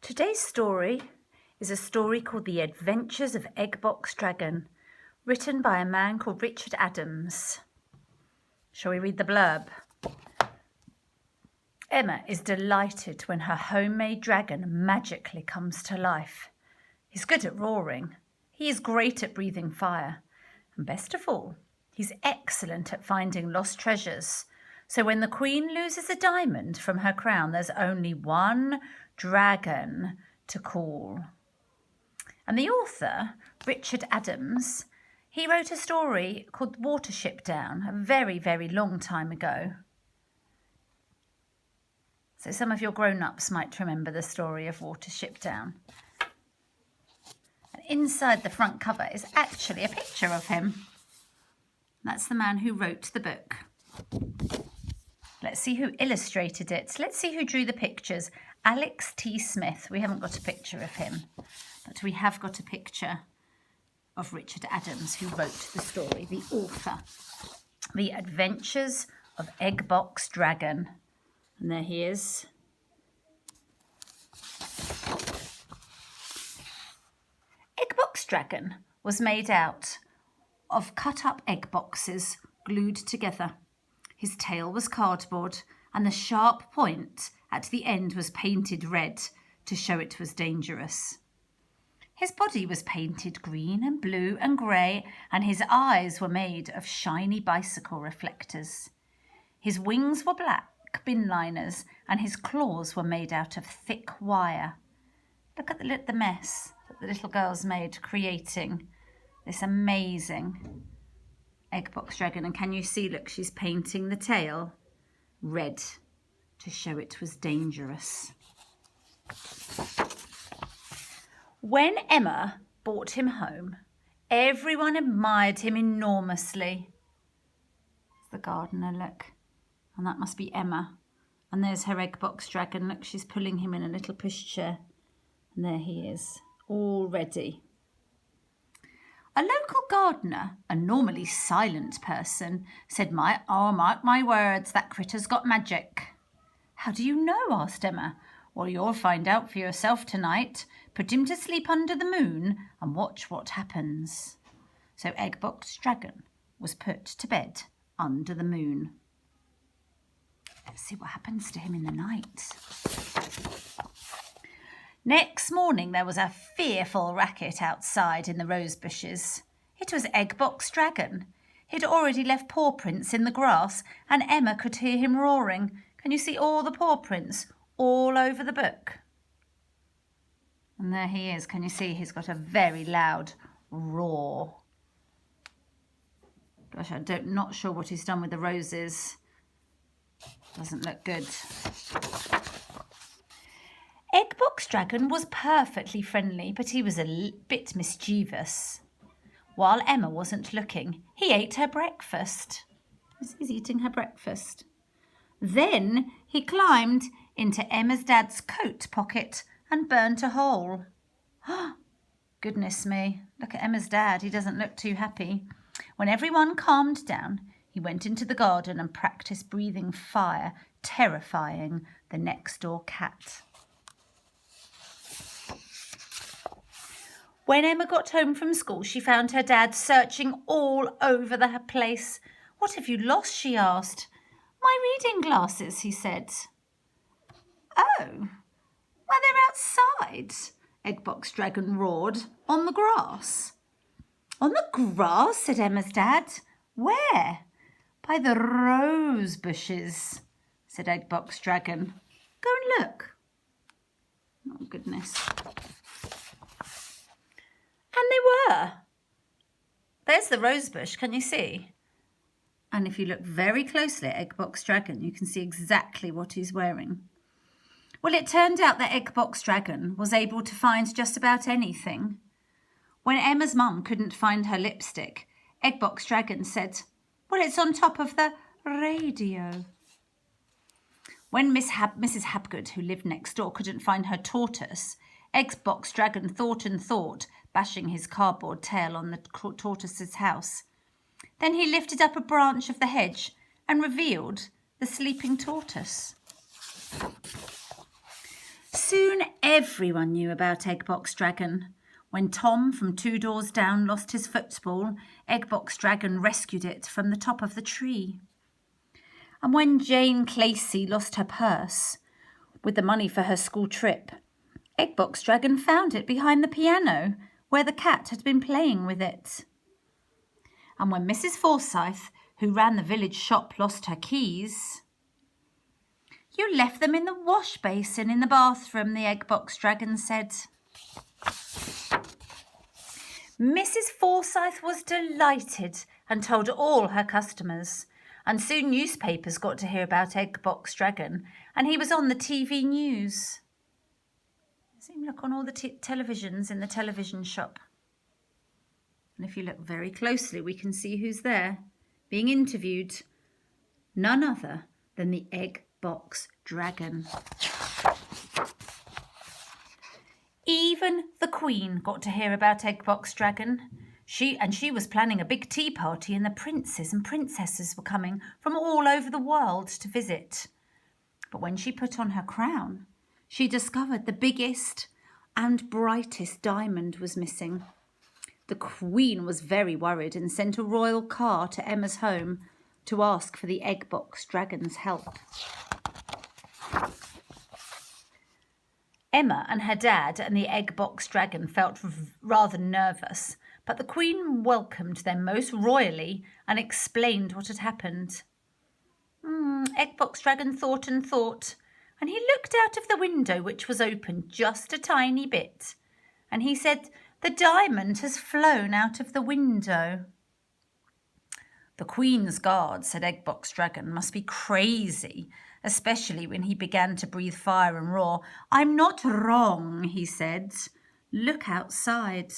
Today's story is a story called The Adventures of Eggbox Dragon, written by a man called Richard Adams. Shall we read the blurb? Emma is delighted when her homemade dragon magically comes to life. He's good at roaring. He is great at breathing fire. And best of all, he's excellent at finding lost treasures. So when the Queen loses a diamond from her crown, there's only one dragon to call. And the author, Richard Adams, he wrote a story called Watership Down a very, very long time ago. So some of your grown-ups might remember the story of Watership Down. And inside the front cover is actually a picture of him. That's the man who wrote the book. Let's see who illustrated it. Let's see who drew the pictures. Alex T. Smith. We haven't got a picture of him, but we have got a picture of Richard Adams, who wrote the story, the author. The Adventures of Eggbox Dragon. And there he is. Eggbox Dragon was made out of cut-up egg boxes glued together. His tail was cardboard, and the sharp point at the end was painted red to show it was dangerous. His body was painted green and blue and grey, and his eyes were made of shiny bicycle reflectors. His wings were black bin liners, and his claws were made out of thick wire. Look at the mess that the little girl's made, creating this amazing Eggbox Dragon. And can you see, look, she's painting the tail red to show it was dangerous. When Emma brought him home, everyone admired him enormously. It's the gardener, look. And that must be Emma. And there's her Eggbox Dragon. Look, she's pulling him in a little pushchair. And there he is, all ready. A local gardener, a normally silent person, said, mark my words, that critter's got magic. How do you know? Asked Emma. Well, you'll find out for yourself tonight. Put him to sleep under the moon and watch what happens. So Eggbox Dragon was put to bed under the moon. Let's see what happens to him in the night. Next morning there was a fearful racket outside in the rose bushes. It was Eggbox Dragon. He'd already left paw prints in the grass, and Emma could hear him roaring. Can you see all the paw prints all over the book? And there he is. Can you see he's got a very loud roar? Gosh, not sure what he's done with the roses. Doesn't look good. Eggbox Dragon was perfectly friendly, but he was a bit mischievous. While Emma wasn't looking, he ate her breakfast. He's eating her breakfast. Then he climbed into Emma's dad's coat pocket and burnt a hole. Goodness me, look at Emma's dad. He doesn't look too happy. When everyone calmed down, he went into the garden and practiced breathing fire, terrifying the next-door cat. When Emma got home from school, she found her dad searching all over the place. What have you lost? She asked. My reading glasses, he said. Oh, well, they're outside, Eggbox Dragon roared, on the grass. On the grass, said Emma's dad. Where? By the rose bushes, said Eggbox Dragon. Go and look. Oh, goodness. And they were. There's the rose bush, can you see? And if you look very closely at Eggbox Dragon, you can see exactly what he's wearing. Well, it turned out that Eggbox Dragon was able to find just about anything. When Emma's mum couldn't find her lipstick, Eggbox Dragon said, well, it's on top of the radio. When Mrs. Habgood, who lived next door, couldn't find her tortoise, Eggbox Dragon thought and thought, bashing his cardboard tail on the tortoise's house. Then he lifted up a branch of the hedge and revealed the sleeping tortoise. Soon Everyone knew about Eggbox Dragon. When Tom from 2 doors down lost his football, Eggbox Dragon rescued it from the top of the tree. And when Jane Clacy lost her purse with the money for her school trip, Eggbox Dragon found it behind the piano where the cat had been playing with it. And when Mrs. Forsyth, who ran the village shop, lost her keys, "You left them in the wash basin in the bathroom," the Eggbox Dragon said. Mrs. Forsyth was delighted and told all her customers, and soon newspapers got to hear about Eggbox Dragon, and he was on the TV news. See him look on all the televisions in the television shop. And if you look very closely, we can see who's there, being interviewed. None other than the Eggbox Dragon. Even the Queen got to hear about Eggbox Dragon. She was planning a big tea party, and the princes and princesses were coming from all over the world to visit. But when she put on her crown, she discovered the biggest and brightest diamond was missing. The Queen was very worried and sent a royal car to Emma's home to ask for the Eggbox Dragon's help. Emma and her dad and the Eggbox Dragon felt rather nervous, but the Queen welcomed them most royally and explained what had happened. Eggbox Dragon thought and thought, and he looked out of the window, which was open just a tiny bit, and he said, "The diamond has flown out of the window." "The Queen's guard," said Eggbox Dragon, "must be crazy, especially when he began to breathe fire and roar. "I'm not wrong," he said. "Look outside."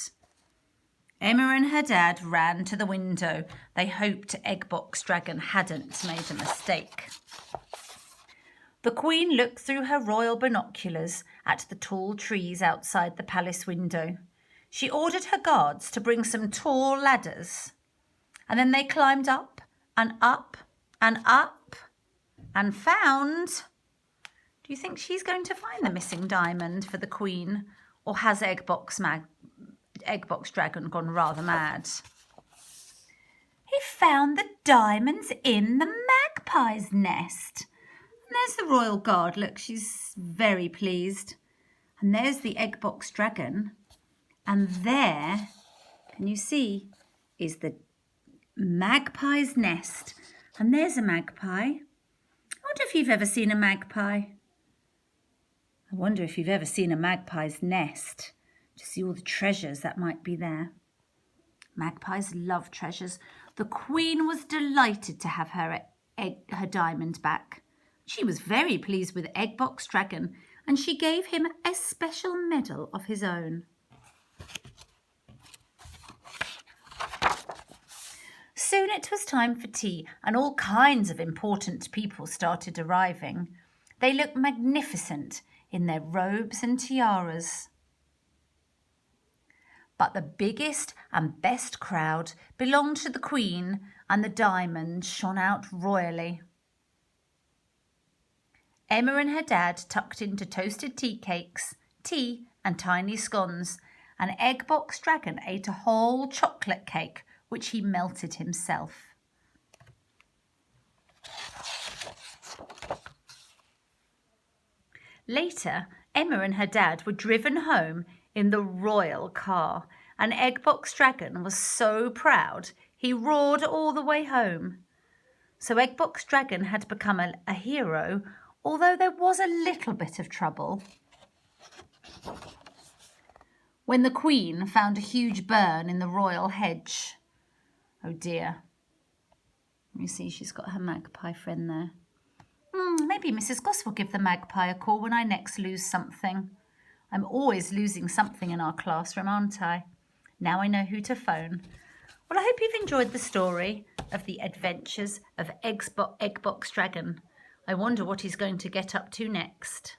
Emma and her dad ran to the window. They hoped Eggbox Dragon hadn't made a mistake. The Queen looked through her royal binoculars at the tall trees outside the palace window. She ordered her guards to bring some tall ladders, and then they climbed up and up and up and found... Do you think she's going to find the missing diamond for the Queen, or has Eggbox Dragon gone rather mad? He found the diamonds in the magpie's nest. And there's the royal guard. Look, she's very pleased. And there's the Eggbox Dragon. And there, can you see, is the magpie's nest. And there's a magpie. I wonder if you've ever seen a magpie. I wonder if you've ever seen a magpie's nest to see all the treasures that might be there. Magpies love treasures. The Queen was delighted to have her diamond back. She was very pleased with Eggbox Dragon, and she gave him a special medal of his own. Soon it was time for tea, and all kinds of important people started arriving. They looked magnificent in their robes and tiaras. But the biggest and best crowd belonged to the Queen, and the diamonds shone out royally. Emma and her dad tucked into toasted tea cakes, tea and tiny scones, and Eggbox Dragon ate a whole chocolate cake, which he melted himself. Later, Emma and her dad were driven home in the royal car, and Eggbox Dragon was so proud he roared all the way home. So Eggbox Dragon had become a hero, although there was a little bit of trouble. When the Queen found a huge burn in the royal hedge. Oh dear. Let me see, she's got her magpie friend there. Maybe Mrs. Goss will give the magpie a call when I next lose something. I'm always losing something in our classroom, aren't I? Now I know who to phone. Well, I hope you've enjoyed the story of the adventures of Eggbox Dragon. I wonder what he's going to get up to next.